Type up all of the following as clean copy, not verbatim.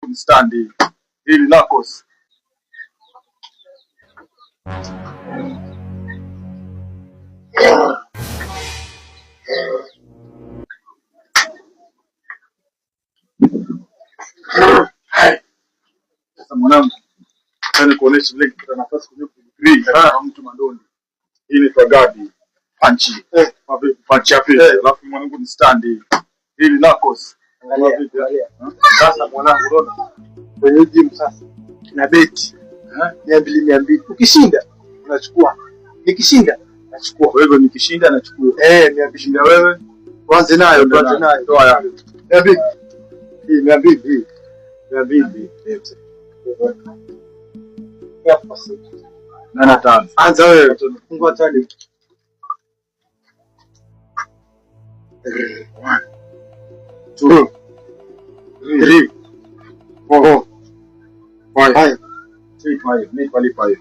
mwanangu ni standi. Hili Narcos. Sasa mwanangu, nataka kuonesha vile kitu nafasi kwenye green na mtu mandoni. Hii ni Fagadi. Panchi. Panchi ya pili. Alafu mwanangu ni standi. Hili Narcos. Angalia. Sasa mwanangu unaona kwenye gym sasa na beti 200. Ukishinda unachukua. Nikishinda nachukua. Wewe nikishinda nachukua. Nikishinda wewe tuanze nayo. Toa yangu. 200. Hii 200. 200. Nana tano. Anza wewe. Fungua tani. 1 2 3 4 5 5. Ni qualify.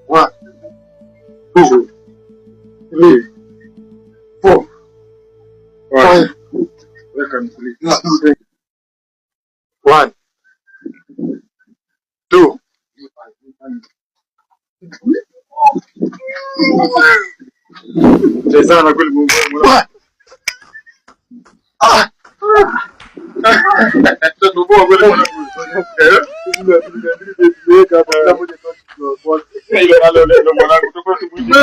1 2 3 4 5 Weka mfuli. 1 2 Sana kweli Mungu. Ndio bora kweli mwanangu. Ile nalo mwanangu tuko tumwite.